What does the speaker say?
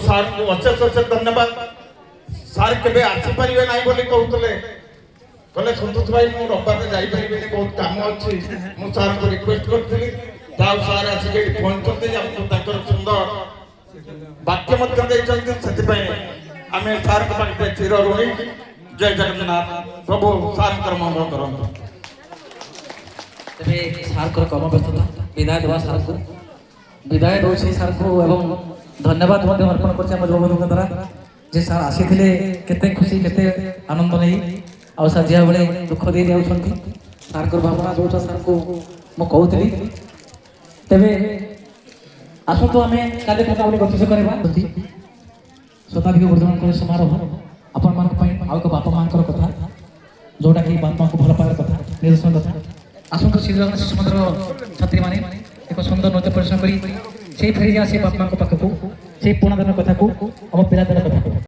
Sir କୁ ଅଶେଷ ଅଶେଷ ଧନ୍ୟବାଦ। ସାର୍ କେବେ ଆସିପାରିବେ ନାହିଁ ବୋଲି କହୁଥିଲେ, କହିଲେ ସନ୍ତୋଷ ଭାଇ ମୁଁ ରବିବାର ଯାଇପାରିବିନି, ବହୁତ କାମ ଅଛି। ମୁଁ ସାର୍ଙ୍କୁ ରିକ୍ୱେଷ୍ଟ କରିଥିଲି, ଯାହା ସାର୍ ଆସିକି ଏଠି ପହଞ୍ଚନ୍ତି, ଆମକୁ ତାଙ୍କର ସୁନ୍ଦର ବାକ୍ୟ ମଧ୍ୟ ଦେଇଛନ୍ତି। ସେଥିପାଇଁ ଆମେ ସାର୍ଙ୍କ ପାଖରେ ଚିର ଋଣୀ। ଜୟ ଜଗନ୍ନାଥ। ପ୍ରଭୁ ସାର୍ଙ୍କର ମଙ୍ଗଳ କରନ୍ତୁ। ତେବେ ସାର୍ଙ୍କର କର୍ମବ୍ୟସ୍ତତା ବିଦାୟ ଦେବା ସାର୍ଙ୍କୁ ବିଦାୟ ଦେଉଛି ସାର୍ଙ୍କୁ ଏବଂ ଧନ୍ୟବାଦ ମଧ୍ୟ ଅର୍ପଣ କରୁଛି ଆମ ଯୁବବନ୍ଧୁଙ୍କ ଦ୍ୱାରା ଯେ ସାର୍ ଆସିଥିଲେ କେତେ ଖୁସି କେତେ ଆନନ୍ଦ ନେଇ ଆଉ ସାର୍ ଯେଉଁଭଳି ଦୁଃଖ ଦେଇ ଯାଉଛନ୍ତି ସାର୍ଙ୍କର ଭାବନା ଯୋଉଟା ସାର୍ଙ୍କୁ ମୁଁ କହୁଥିଲି। ତେବେ ଆସନ୍ତୁ ଆମେ କାର୍ଯ୍ୟକ୍ରମ ଗତିଶୀଳ କରିବା। ଶତାଧିକ ବର୍ତ୍ତମାନଙ୍କର ସମାରୋହ ଆପଣମାନଙ୍କ ପାଇଁ ଆଉ ଏକ ବାପା ମାଆଙ୍କର କଥା ଯୋଉଟାକି ବାପା ମାଆଙ୍କୁ ଭଲ ପାଇବାର କଥା ନିଦର୍ଶନ କଥା। ଆସନ୍ତୁ ଶ୍ରୀଜଗନ୍ନାଥ ଶିଶୁ ମନ୍ଦିର ଛାତ୍ରୀମାନେ ଏକ ସୁନ୍ଦର ନୃତ୍ୟ ପରିଶ୍ରମ କରି ସେଇ ଫେରି ଆସେ ବାପା ମାଆଙ୍କ ପାଖକୁ, ସେଇ ପୁରୁଣା ଦିନ କଥାକୁ ଆମ ପିଲାଦିନ କଥାକୁ।